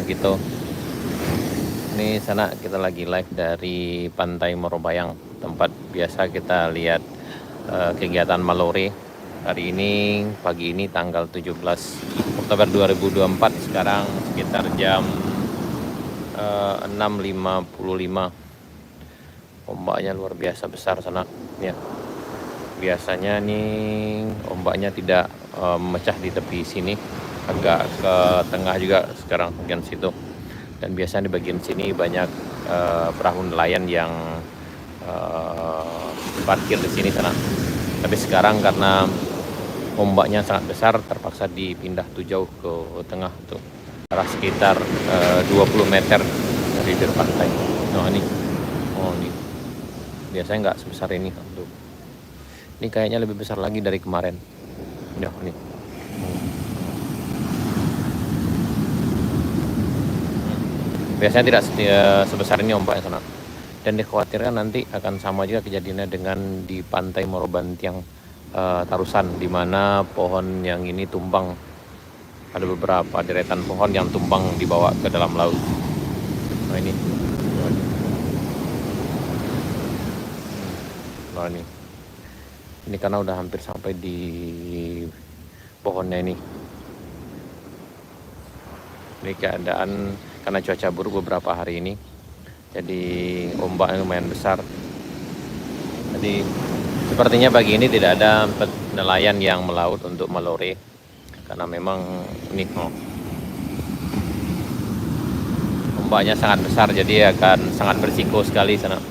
Kito. Ini sana kita lagi live dari Pantai Morobayang, tempat biasa kita lihat kegiatan Malore. Hari ini, pagi ini tanggal 17 Oktober 2024, sekarang sekitar jam 6.55. Ombaknya luar biasa besar sana ya. Biasanya nih ombaknya tidak memecah di tepi sini, agak ke tengah juga sekarang bagian situ. Dan biasanya di bagian sini banyak perahu nelayan yang parkir di sini sana. Tapi sekarang karena ombaknya sangat besar, terpaksa dipindah tuh jauh ke tengah tuh, arah sekitar 20 meter dari bibir pantai. Nah ini, oh ini biasanya nggak sebesar ini tuh. Ini kayaknya lebih besar lagi dari kemarin. Ya ini. Biasanya tidak sebesar ini ombaknya sana. Dan dikhawatirkan nanti akan sama juga kejadiannya dengan di Pantai Morobantiang Tarusan, di mana pohon yang ini tumbang. Ada beberapa deretan pohon yang tumbang dibawa ke dalam laut. Nah ini. Nah ini. Ini karena udah hampir sampai di pohonnya ini. Ini keadaan karena cuaca buruk beberapa hari ini, jadi ombaknya lumayan besar. Jadi sepertinya pagi ini tidak ada nelayan yang melaut untuk Malore, karena memang ini ombaknya sangat besar, jadi akan sangat berisiko sekali sana.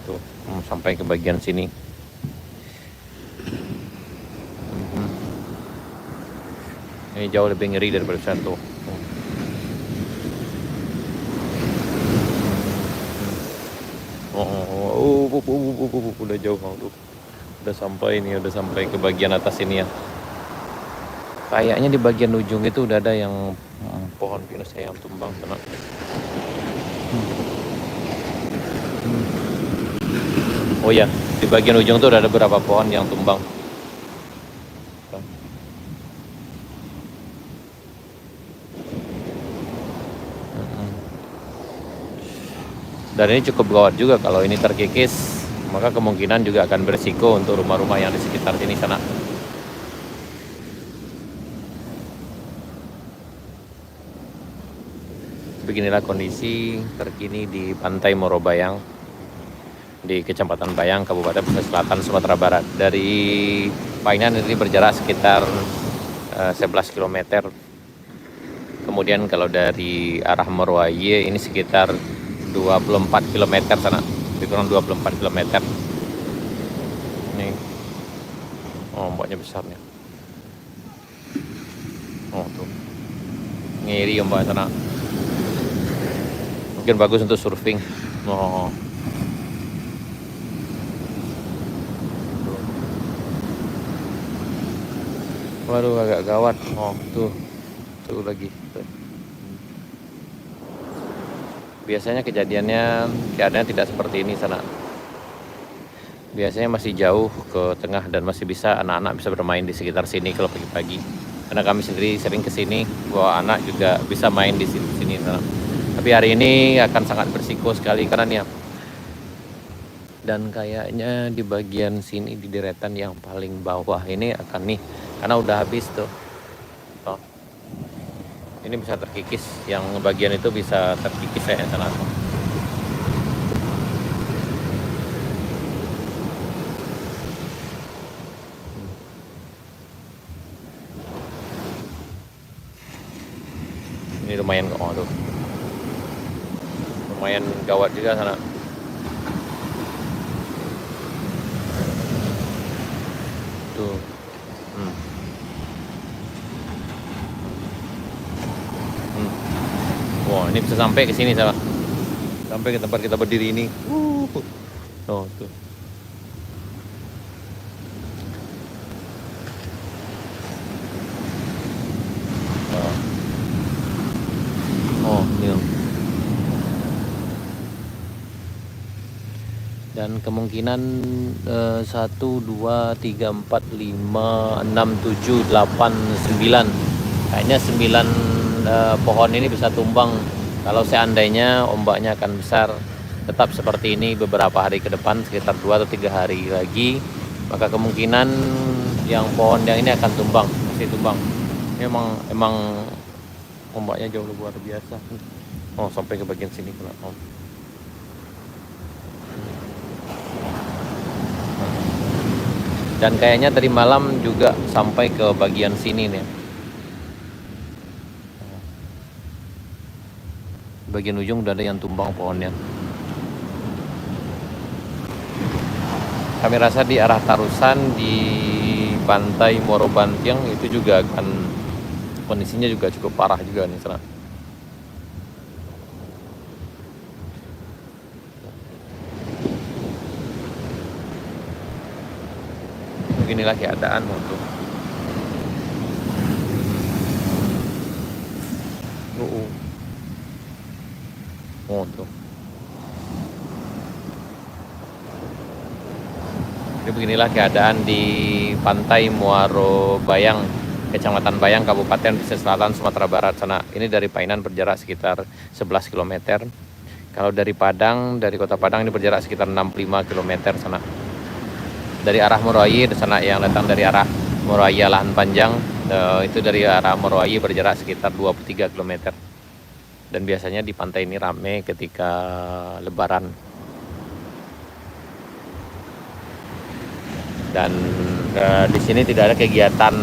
Tuh sampai ke bagian sini. Ini jauh lebih ngeri daripada sana tuh. Udah jauh tuh. Udah sampai nih, udah sampai ke bagian atas ini ya. Kayaknya di bagian ujung itu udah ada yang pohon pinusnya yang tumbang sana. Oh ya, di bagian ujung tuh udah ada beberapa pohon yang tumbang. Dan ini cukup gawat juga kalau ini terkikis, maka kemungkinan juga akan berisiko untuk rumah-rumah yang di sekitar sini sana. Beginilah kondisi terkini di Pantai Morobayang, di Kecamatan Bayang, Kabupaten Pesisir Selatan, Sumatera Barat. Dari Painan ini berjarak sekitar 11 km. Kemudian kalau dari arah Merwaye ini sekitar 24 km sana, lebih kurang 24 km. Ini ombaknya besar nih. Oh tuh, ngiri ombak sana. Mungkin bagus untuk surfing. Oh. Waduh, agak gawat. Oh tuh lagi. Tuh. Biasanya keadaannya tidak seperti ini sana. Biasanya masih jauh ke tengah dan masih bisa anak-anak bisa bermain di sekitar sini kalau pagi-pagi. Karena kami sendiri sering kesini, bawa anak juga bisa main di sini sana. Tapi hari ini akan sangat berisiko sekali karena nih. Dan kayaknya di bagian sini, di deretan yang paling bawah ini akan nih, karena udah habis tuh. Oh. Ini bisa terkikis, yang bagian itu bisa terkikis saya sana. Ini lumayan tuh. Lumayan gawat juga sana. Tuh. Wah, ini bisa sampai ke sini salah. Sampai ke tempat kita berdiri ini. Oh, tuh. Oh, ini. Dan kemungkinan 1, 2, 3, 4, 5, 6, 7, 8, 9. Kayaknya 9 pohon ini bisa tumbang kalau seandainya ombaknya akan besar. Tetap seperti ini beberapa hari ke depan, sekitar 2 atau 3 hari lagi, maka kemungkinan yang pohon yang ini akan tumbang, pasti tumbang. Ini emang ombaknya jauh luar biasa. Oh, sampai ke bagian sini kena. Oh. Dan kayaknya tadi malam juga sampai ke bagian sini nih. Bagian ujung udah ada yang tumbang pohonnya. Kami rasa di arah Tarusan, di pantai Muaro Bantiang itu juga akan kondisinya juga cukup parah juga nih sana. Beginilah keadaan untuk tuh. Jadi beginilah keadaan di pantai Muaro Bayang, Kecamatan Bayang, Kabupaten Pesisir Selatan, Sumatera Barat sana. Ini dari Painan berjarak sekitar 11 km. Kalau dari Padang, dari kota Padang ini berjarak sekitar 65 km sana. Dari arah Moroayi sana, yang datang dari arah Moroayi Lahan Panjang, itu dari arah Moroayi berjarak sekitar 23 km. Dan biasanya di pantai ini ramai ketika Lebaran. Dan di sini tidak ada kegiatan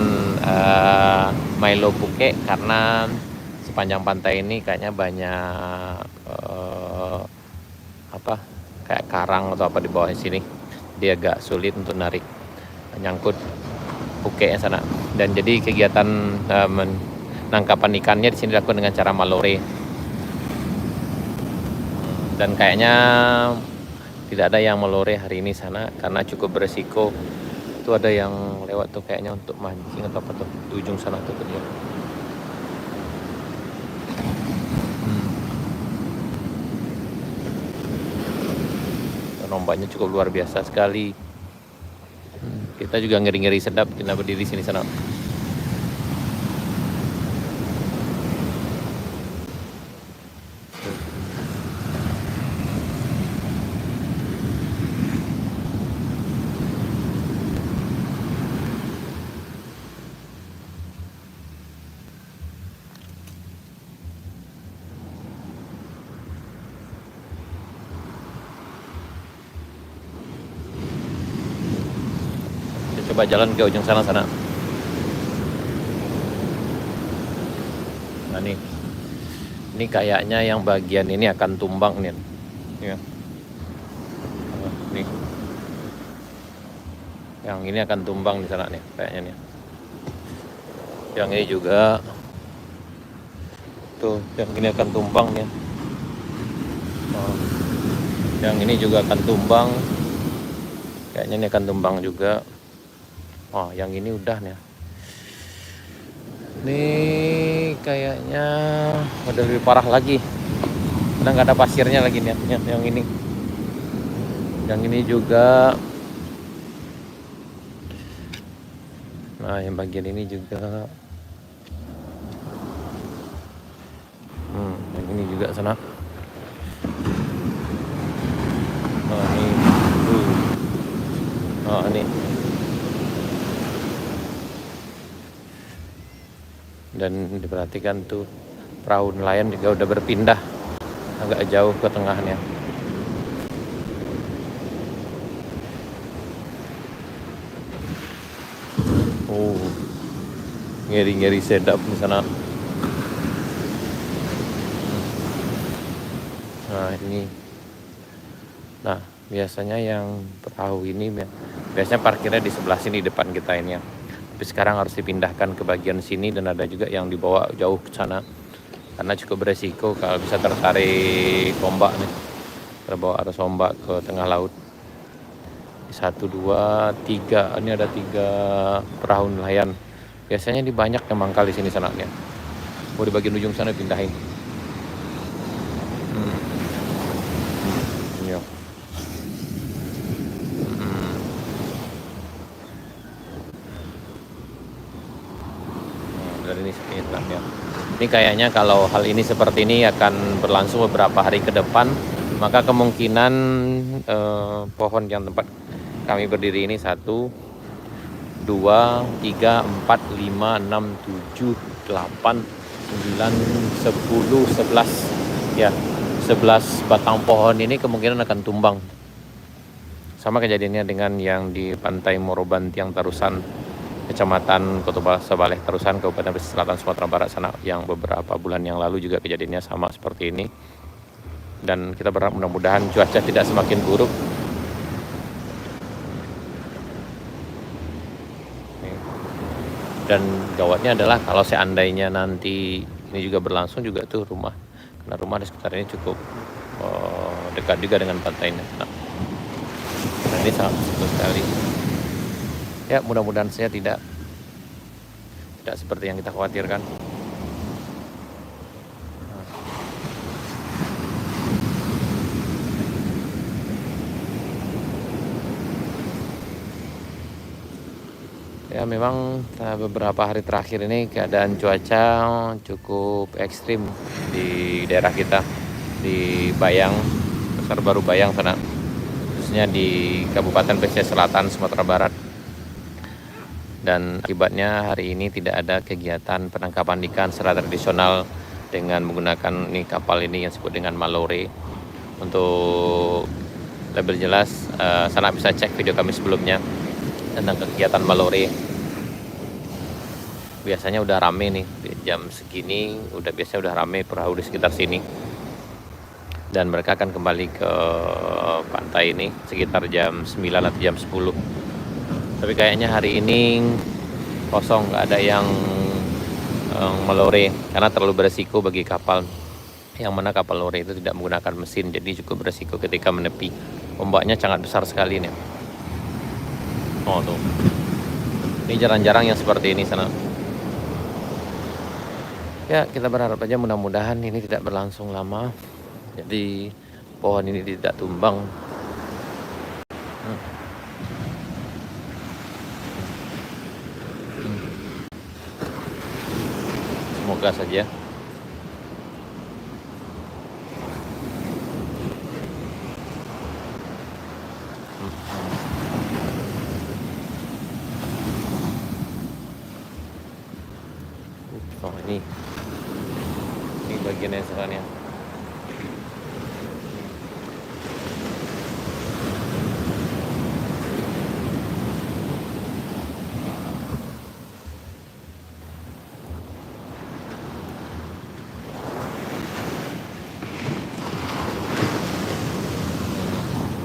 Milo Puke karena sepanjang pantai ini kayaknya banyak kayak karang atau apa di bawah sini. Dia agak sulit untuk narik, nyangkut puke yang sana. Dan jadi kegiatan penangkapan ikannya di sini dilakukan dengan cara malore. Dan kayaknya tidak ada yang melore hari ini sana karena cukup beresiko. Itu ada yang lewat tuh kayaknya untuk mancing atau apa tuh di ujung sana tuh dia. Dan ombaknya cukup luar biasa sekali. Kita juga ngeri-ngeri sedap kita berdiri sini sana. Coba jalan ke ujung sana. Nah ini kayaknya yang bagian ini akan tumbang nih. Ya. Nih. Yang ini akan tumbang di sana nih kayaknya nih. Yang ini juga tuh, yang ini akan tumbang nih. Yang ini juga akan tumbang. Kayaknya ini akan tumbang juga. Oh, yang ini udah nih. Ini kayaknya udah lebih parah lagi. Karena nggak ada pasirnya lagi nih. Yang ini. Yang ini juga. Nah, yang bagian ini juga. Yang ini juga sana. Oh, ini. Oh, ini. Dan diperhatikan tuh perahu nelayan juga udah berpindah agak jauh ke tengahnya. Ngeri-ngeri sedap di sana. Nah ini, nah biasanya yang perahu ini biasanya parkirnya di sebelah sini depan kita ini ya. Tapi sekarang harus dipindahkan ke bagian sini dan ada juga yang dibawa jauh ke sana karena cukup beresiko kalau bisa tertarik ombak nih, terbawa arus ombak ke tengah laut. 1, 2, 3, ini ada 3 perahu nelayan. Biasanya ini banyak yang mangkal di sini sananya. Mau di bagian ujung sana pindahin. Iya. Dari ini sekitarnya. Ini kayaknya kalau hal ini seperti ini akan berlangsung beberapa hari ke depan, maka kemungkinan pohon yang tempat kami berdiri ini 1, 2, 3, 4, 5, 6, 7, 8, 9, 10, 11 ya, 11 batang pohon ini kemungkinan akan tumbang. Sama kejadiannya dengan yang di Pantai Morobantiang Tarusan, Kecamatan Kota Sabaleh Tarusan, Kabupaten Pesisir Selatan Sumatera Barat sana, yang beberapa bulan yang lalu juga kejadiannya sama seperti ini. Dan kita berharap mudah-mudahan cuaca tidak semakin buruk. Dan gawatnya adalah kalau seandainya nanti ini juga berlangsung juga tuh rumah, karena rumah di sekitar ini cukup dekat juga dengan pantainya. Nah, ini sangat betul sekali. Ya, mudah-mudahan saya tidak seperti yang kita khawatirkan. Ya, memang beberapa hari terakhir ini keadaan cuaca cukup ekstrim di daerah kita, di Bayang, Pasar Baru Bayang sana, khususnya di Kabupaten Pesisir Selatan Sumatera Barat. Dan akibatnya hari ini tidak ada kegiatan penangkapan ikan secara tradisional dengan menggunakan kapal ini yang disebut dengan malore. Untuk lebih jelas, sana bisa cek video kami sebelumnya tentang kegiatan malore. Biasanya udah rame nih di jam segini, biasanya udah rame perahu di sekitar sini. Dan mereka akan kembali ke pantai ini sekitar jam 9 atau jam 10. Tapi kayaknya hari ini kosong, nggak ada yang melore karena terlalu beresiko bagi kapal. Yang mana kapal lore itu tidak menggunakan mesin, jadi cukup beresiko ketika menepi. Ombaknya sangat besar sekali nih. Oh tuh, ini jarang-jarang yang seperti ini sana. Ya, kita berharap aja mudah-mudahan ini tidak berlangsung lama, jadi pohon ini tidak tumbang. Semoga saja. Oh, ini bagian yang sekarang ya.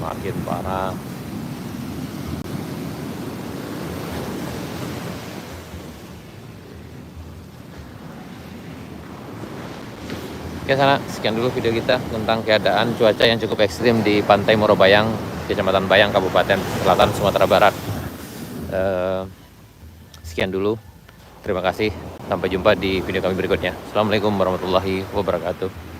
Makin parah. Oke sana, sekian dulu video kita tentang keadaan cuaca yang cukup ekstrim di Pantai Morobayang, Kecamatan Bayang, Kabupaten Selatan Sumatera Barat. Sekian dulu, terima kasih, sampai jumpa di video kami berikutnya. Assalamualaikum warahmatullahi wabarakatuh.